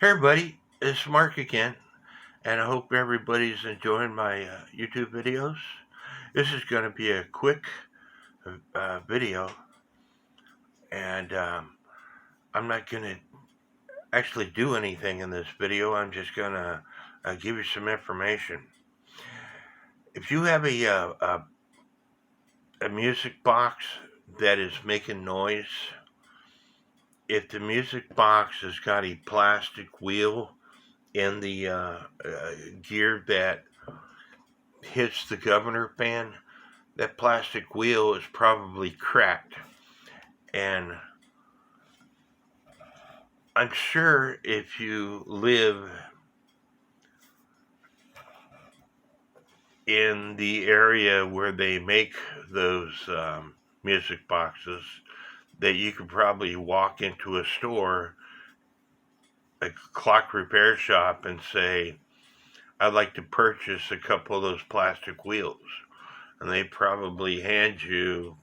Hey everybody, it's Mark again, and I hope everybody's enjoying my YouTube videos. This is going to be a quick video, and I'm not going to actually do anything in this video. I'm just going to give you some information. If you have a music box that is making noise, if the music box has got a plastic wheel in the gear that hits the governor fan, that plastic wheel is probably cracked. And I'm sure if you live in the area where they make those music boxes, that you could probably walk into a store, a clock repair shop, and say, I'd like to purchase a couple of those plastic wheels. And they probably hand you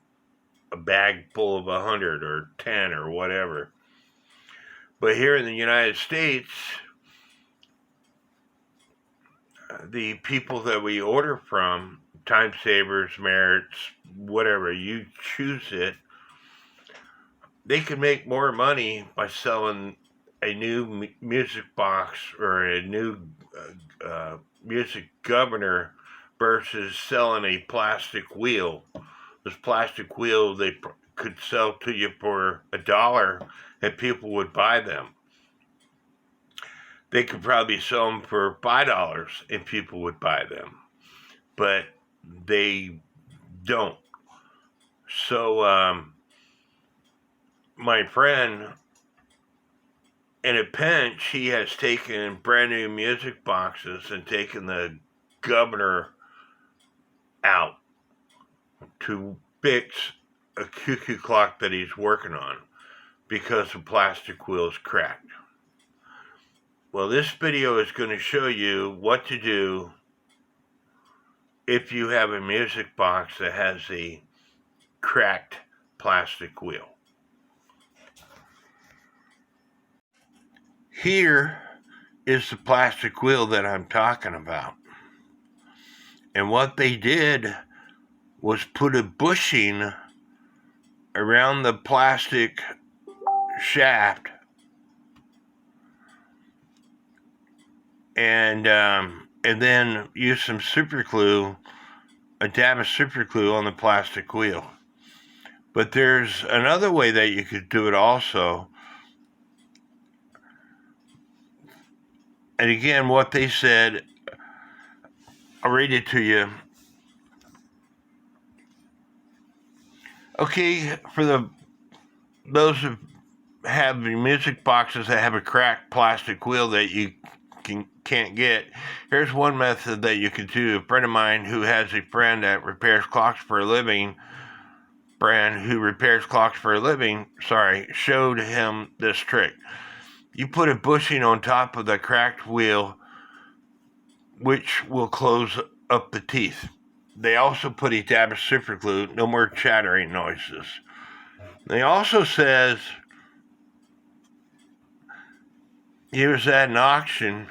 a bag full of 100 or 10 or whatever. But here in the United States, the people that we order from, Time Savers, Merits, whatever, you choose it, they can make more money by selling a new music box or a new music governor versus selling a plastic wheel. This plastic wheel they could sell to you for $1 and people would buy them. They could probably sell them for $5 and people would buy them, but they don't. So my friend, in a pinch, he has taken brand new music boxes and taken the governor out to fix a cuckoo clock that he's working on because the plastic wheel is cracked. Well, this video is going to show you what to do if you have a music box that has a cracked plastic wheel. Here is the plastic wheel that I'm talking about. And what they did was put a bushing around the plastic shaft and then use some super glue, a dab of super glue on the plastic wheel. But there's another way that you could do it also. And again, what they said, I'll read it to you. Okay, for those who have music boxes that have a cracked plastic wheel that you can't get, here's one method that you can do. A friend of mine who has a friend that repairs clocks for a living, showed him this trick. You put a bushing on top of the cracked wheel, which will close up the teeth. They also put a dab of super glue, no more chattering noises. They also says he was at an auction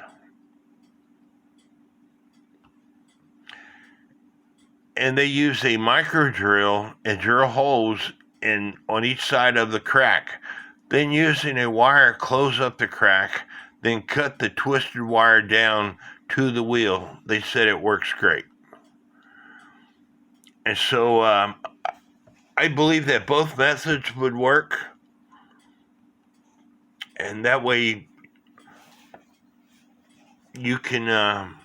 and they use a micro drill and drill holes on each side of the crack. Then using a wire, close up the crack, then cut the twisted wire down to the wheel. They said it works great. And so I believe that both methods would work. And that way you can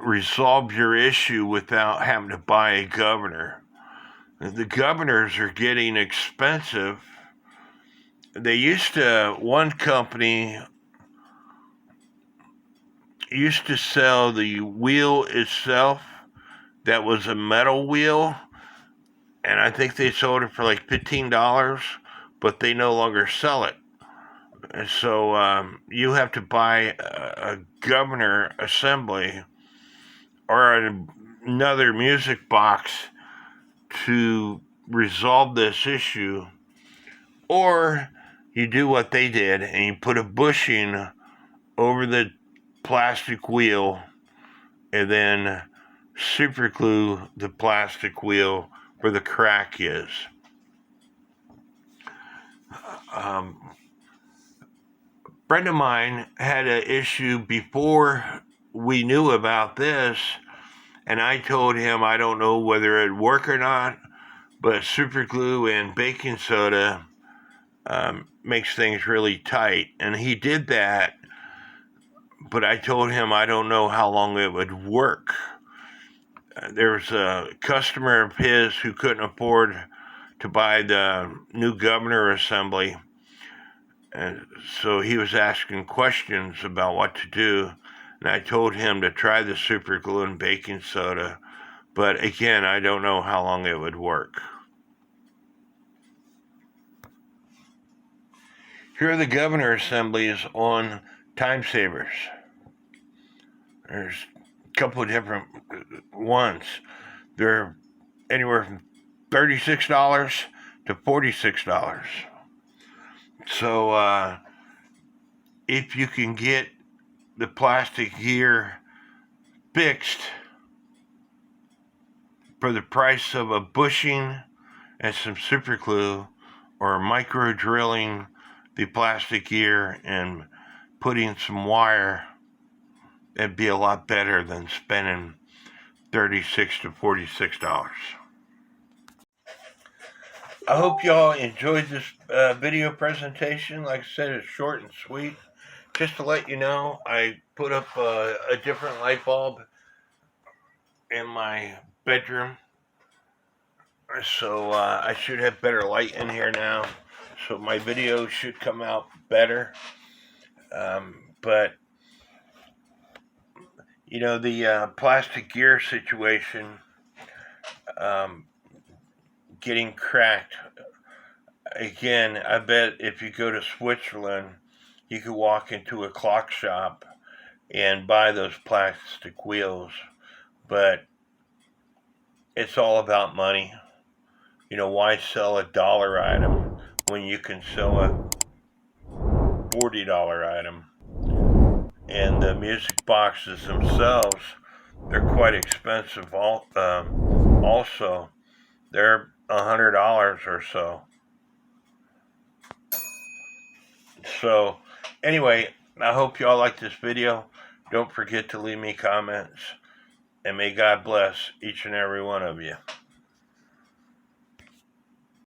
resolve your issue without having to buy a governor. The governors are getting expensive. One company used to sell the wheel itself that was a metal wheel, and I think they sold it for like $15, but they no longer sell it. And so you have to buy a governor assembly or another music box to resolve this issue, or you do what they did and you put a bushing over the plastic wheel and then super glue the plastic wheel where the crack is. A friend of mine had an issue before we knew about this, and I told him I don't know whether it'd work or not, but super glue and baking soda makes things really tight. And he did that, but I told him I don't know how long it would work. There was a customer of his who couldn't afford to buy the new governor assembly, and so he was asking questions about what to do, and I told him to try the super glue and baking soda, but again, I don't know how long it would work. Here are the governor assemblies on time savers. There's a couple of different ones. They're anywhere from $36 to $46. So if you can get the plastic gear fixed for the price of a bushing and some super glue, or micro drilling the plastic gear and putting some wire, it'd be a lot better than spending $36 to $46. I hope y'all enjoyed this video presentation. Like I said, it's short and sweet. Just to let you know, I put up a different light bulb in my bedroom. So I should have better light in here now. So my video should come out better. But, you know, the plastic gear situation, getting cracked. Again, I bet if you go to Switzerland, you could walk into a clock shop and buy those plastic wheels, but it's all about money. You know, why sell a dollar item when you can sell a $40 item? And the music boxes themselves, they're quite expensive also. They're $100 or so. So anyway, I hope y'all like this video. Don't forget to leave me comments, and may God bless each and every one of you.